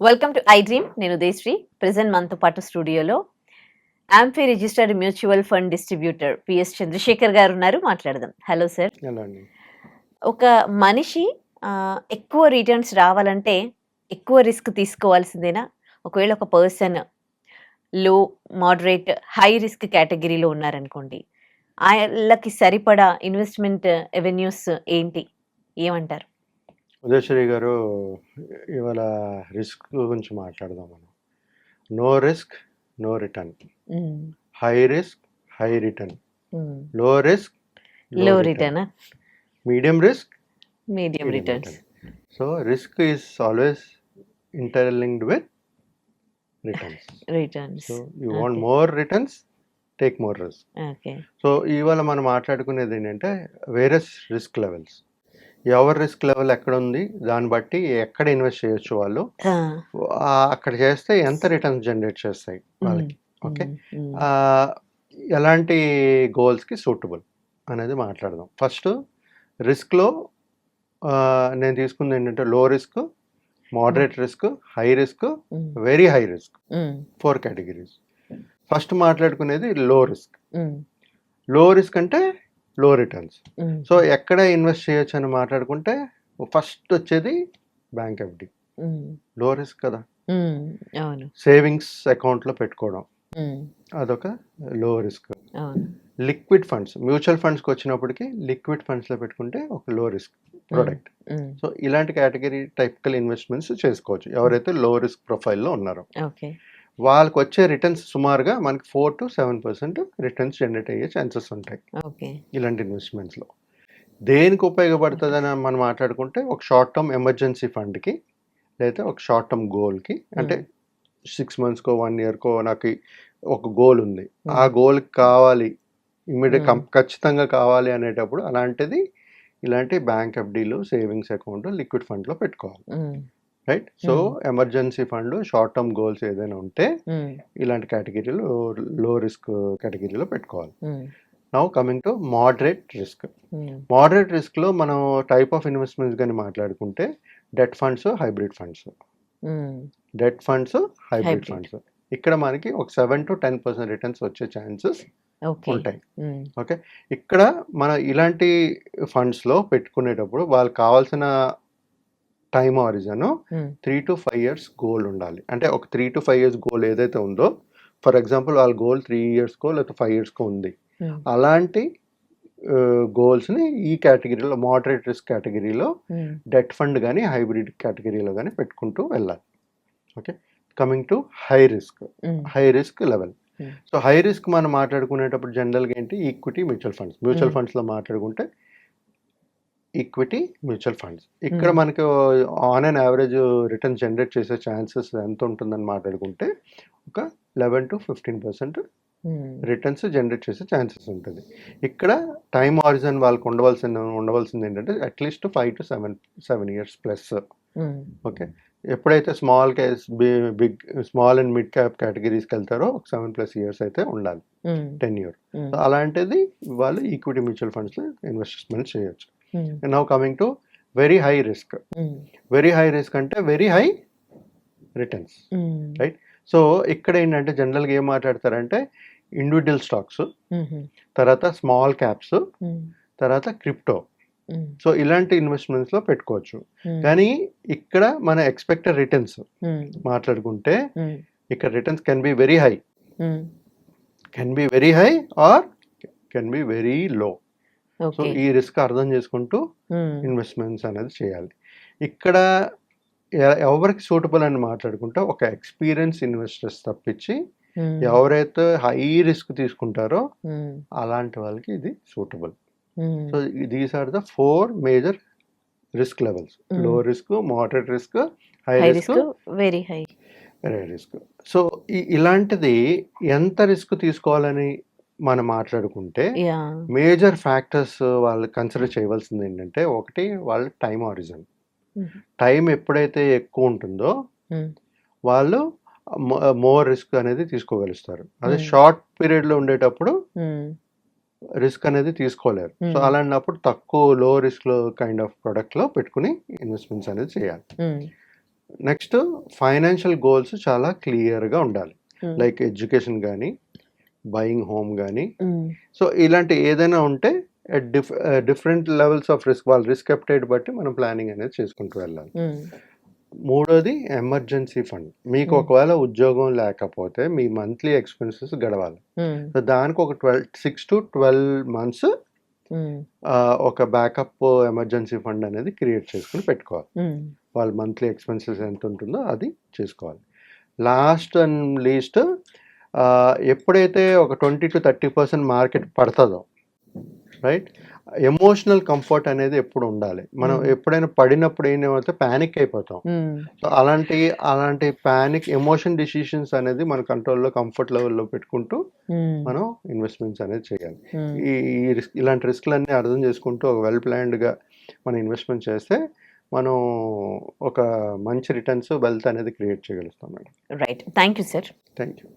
Welcome to I dream. నేను Udayasri. Present మనతో పాటు స్టూడియోలో AMFI registered mutual fund distributor P S Chandrashekar garu ఉన్నారు. మాట్లాడదాం. Hello sir. ఎలా అండి? ఒక మనిషి ఎక్కువ రిటర్న్స్ రావాలంటే ఎక్కువ రిస్క్ తీసుకోవాల్సిందేనా? ఒకవేళ ఒక పర్సన్ లో, మోడరేట్, హై రిస్క్ కేటగిరీలో ఉన్నారనుకోండి, ఆళ్ళకి సరిపడా ఇన్వెస్ట్‌మెంట్ అవెన్యూస్ ఏంటి? ఏమంటారు? ఉదయశ్రీ గారు, ఇవాళ రిస్క్ గురించి మాట్లాడదాం మనం. No risk, no return. Hmm. High risk, high return. Hmm. Low risk, low low రిటర్నా? Medium risk, medium medium returns. return. So risk is always interlinked with returns. Returns. So you want okay. more returns, take more risk. Okay. So ఇవాళ మనం మాట్లాడుకునేది ఏంటంటే various risk levels. ఎవరి risk level ఎక్కడ ఉంది దాన్ని బట్టి ఎక్కడ ఇన్వెస్ట్ చేయొచ్చు వాళ్ళు, ఆ! అక్కడ చేస్తే ఎంత రిటర్న్స్ జనరేట్ చేస్తాయి హ్మ్. వాళ్ళకి. ఓకే. హ్మ్. ఎలాంటి గోల్స్కి సూటబుల్ అనేది మాట్లాడదాం. ఫస్ట్ రిస్క్లో నేను తీసుకుంది ఏంటంటే low risk, moderate risk, high risk, hmm. Very high risk. Hmm. 4 categories. First మాట్లాడుకునేది లో రిస్క్. హ్మ్. లో రిస్క్ అంటే లో రిటర్న్స్. హ్మ్. సో ఎక్కడ ఇన్వెస్ట్ చేయొచ్చు అని మాట్లాడుకుంటే ఫస్ట్ వచ్చేది బ్యాంక్ ఎఫ్డి. హ్మ్. లో రిస్క్ కదా. హ్మ్. అవును. సేవింగ్స్ అకౌంట్లో పెట్టుకోవడం హ్మ్. అదొక లో రిస్క్. అవును. లిక్విడ్ ఫండ్స్, మ్యూచువల్ ఫండ్స్కి వచ్చినప్పటికి లిక్విడ్ ఫండ్స్లో పెట్టుకుంటే ఒక లో రిస్క్ ప్రొడక్ట్. హ్మ్. సో ఇలాంటి కేటగిరీ టైపికల్ ఇన్వెస్ట్మెంట్స్ చేసుకోవచ్చు ఎవరైతే లో రిస్క్ ప్రొఫైల్లో ఉన్నారో. ఓకే. వాళ్ళకి వచ్చే రిటర్న్స్ సుమారుగా మనకి 4 to 7% రిటర్న్స్ జనరేట్ అయ్యే ఛాన్సెస్ ఉంటాయి ఓకే. ఇలాంటి ఇన్వెస్ట్మెంట్స్లో. దేనికి ఉపయోగపడుతుందని మనం మాట్లాడుకుంటే ఒక షార్ట్ టర్మ్ ఎమర్జెన్సీ ఫండ్కి, లేదా ఒక షార్ట్ టర్మ్ గోల్కి. అంటే 6 మంత్స్కో 1 ఇయర్కో నాకు ఒక గోల్ ఉంది, ఆ గోల్కి కావాలి ఇమ్మీడియట్ ఖచ్చితంగా కావాలి అనేటప్పుడు అలాంటిది ఇలాంటి బ్యాంక్ ఎఫ్డీలు, సేవింగ్స్ అకౌంట్, లిక్విడ్ ఫండ్లో పెట్టుకోవాలి. Right. So emergency fund, short term goals ఏదైనా ఉంటే ఇలాంటి కేటగిరీలో లో రిస్క్ కేటగిరీలో పెట్టుకోవాలి. Now coming to moderate risk. Moderate రిస్క్లో మనం టైప్ ఆఫ్ ఇన్వెస్ట్మెంట్స్ కానీ మాట్లాడుకుంటే debt funds, hybrid funds. Debt funds, hybrid funds. ఇక్కడ మనకి ఒక 7 to 10% రిటర్న్స్ వచ్చే ఛాన్సెస్ ఉంటాయి. ఓకే. ఇక్కడ మన ఇలాంటి ఫండ్స్లో పెట్టుకునేటప్పుడు వాళ్ళకి కావాల్సిన time horizon 3 to 5 years goal ఉండాలి. అంటే ఒక 3 to 5 years గోల్ ఏదైతే ఉందో, ఫర్ ఎగ్జాంపుల్ వాళ్ళ గోల్ 3 yearsకో లేకపోతే 5 yearsకో ఉంది, అలాంటి గోల్స్ని ఈ కేటగిరీలో మోడరేట్ రిస్క్ కేటగిరీలో డెట్ ఫండ్ కానీ హైబ్రిడ్ కేటగిరీలో కానీ పెట్టుకుంటూ వెళ్ళాలి. Okay. Coming to high risk. High risk level. So high risk మనం మాట్లాడుకునేటప్పుడు జనరల్గా ఏంటి, ఈక్విటీ, మ్యూచువల్ ఫండ్స్. మ్యూచువల్ ఫండ్స్లో మాట్లాడుకుంటే ఈక్విటీ, మ్యూచువల్ ఫండ్స్. ఇక్కడ మనకు on and average return generate చేసే ఛాన్సెస్ ఎంత ఉంటుందని మాట్లాడుకుంటే ఒక 11 to 15% రిటర్న్స్ జనరేట్ చేసే ఛాన్సెస్ ఉంటుంది. ఇక్కడ టైం హారిజన్ వాళ్ళకి ఉండవలసింది ఏంటంటే at least 5 to 7 years plus. Okay. ఎప్పుడైతే స్మాల్ అండ్ మిడ్ క్యాప్ కేటగిరీస్కి వెళ్తారో ఒక 7+ years అయితే ఉండాలి, 10 years. సో అలాంటిది వాళ్ళు ఈక్విటీ, మ్యూచువల్ ఫండ్స్లో ఇన్వెస్ట్మెంట్ చేయొచ్చు. Now coming to very high risk. Very high risk అంటే very high returns. Right. So ఇక్కడ ఏంటంటే జనరల్గా ఏం మాట్లాడతారంటే ఇండివిజువల్ స్టాక్స్, తర్వాత స్మాల్ క్యాప్స్, తర్వాత క్రిప్టో. సో ఇలాంటి ఇన్వెస్ట్మెంట్స్లో పెట్టుకోవచ్చు. కానీ ఇక్కడ మన ఎక్స్పెక్టెడ్ రిటర్న్స్ మాట్లాడుకుంటే ఇక్కడ returns can be very high, are can be very low. So ఈ రిస్క్ అర్థం చేసుకుంటూ ఇన్వెస్ట్మెంట్స్ అనేది చేయాలి. ఇక్కడ ఎవరికి సూటబుల్ అని మాట్లాడుకుంటే ఒక ఎక్స్పీరియన్స్ ఇన్వెస్టర్స్ తప్పించి ఎవరైతే హై రిస్క్ తీసుకుంటారో అలాంటి వాళ్ళకి ఇది suitable. So these are the 4 major risk levels. Low risk, moderate risk, high risk, very high risk. So ఇలాంటిది ఎంత రిస్క్ తీసుకోవాలని మనం మాట్లాడుకుంటే మేజర్ ఫ్యాక్టర్స్ వాళ్ళు కన్సిడర్ చేయవలసింది ఏంటంటే, ఒకటి వాళ్ళ టైం హారిజన్. టైం ఎప్పుడైతే ఎక్కువ ఉంటుందో వాళ్ళు మోర్ రిస్క్ అనేది తీసుకోగలుగుతారు. అదే షార్ట్ పీరియడ్లో ఉండేటప్పుడు రిస్క్ అనేది తీసుకోలేరు. సో అలాంటప్పుడు తక్కువ లో రిస్క్ లో కైండ్ ఆఫ్ ప్రొడక్ట్లో పెట్టుకుని ఇన్వెస్ట్మెంట్స్ అనేది చేయాలి. నెక్స్ట్ ఫైనాన్షియల్ గోల్స్ చాలా క్లియర్గా ఉండాలి. ఉమ్, లైక్ ఎడ్యుకేషన్ కానీ, బయింగ్ హోమ్ కానీ. ఉమ్, సో ఇలాంటి ఏదైనా ఉంటే డిఫరెంట్ లెవెల్స్ ఆఫ్ రిస్క్, వాళ్ళ రిస్క్ అప్టైట్ బట్టి మనం ప్లానింగ్ అనేది చేసుకుంటూ వెళ్ళాలి. ఉమ్, మూడోది ఎమర్జెన్సీ ఫండ్. మీకు ఉమ్, ఒకవేళ ఉద్యోగం లేకపోతే మీ మంత్లీ ఎక్స్పెన్సెస్ గడవాలి. ఉమ్, సో దానికి ఒక 6 to 12 months ఉమ్, ఒక బ్యాకప్ ఎమర్జెన్సీ ఫండ్ అనేది క్రియేట్ చేసుకుని పెట్టుకోవాలి. ఉమ్, వాళ్ళ మంత్లీ ఎక్స్పెన్సెస్ ఎంత ఉంటుందో అది చేసుకోవాలి. లాస్ట్ అండ్ లీస్ట్, ఎప్పుడైతే ఒక 20-30% మార్కెట్ పడుతుందో, రైట్, ఎమోషనల్ కంఫర్ట్ అనేది ఎప్పుడు ఉండాలి. మనం ఎప్పుడైనా పడినప్పుడు ఏమవుతే ప్యానిక్ అయిపోతాం. ఉమ్, సో అలాంటి ప్యానిక్ ఎమోషన్ డిసిషన్స్ అనేది మన కంట్రోల్లో, కంఫర్ట్ లెవెల్లో పెట్టుకుంటూ ఉమ్, మనం ఇన్వెస్ట్మెంట్స్ అనేది చేయాలి. ఉమ్. ఇలాంటి రిస్క్లన్నీ అర్థం చేసుకుంటూ ఒక వెల్ ప్లాన్డ్గా మనం ఇన్వెస్ట్మెంట్ చేస్తే మనం ఒక మంచి రిటర్న్స్, వెల్త్ అనేది క్రియేట్ చేయగలుగుతాం madam. Right. Thank you sir. Thank you.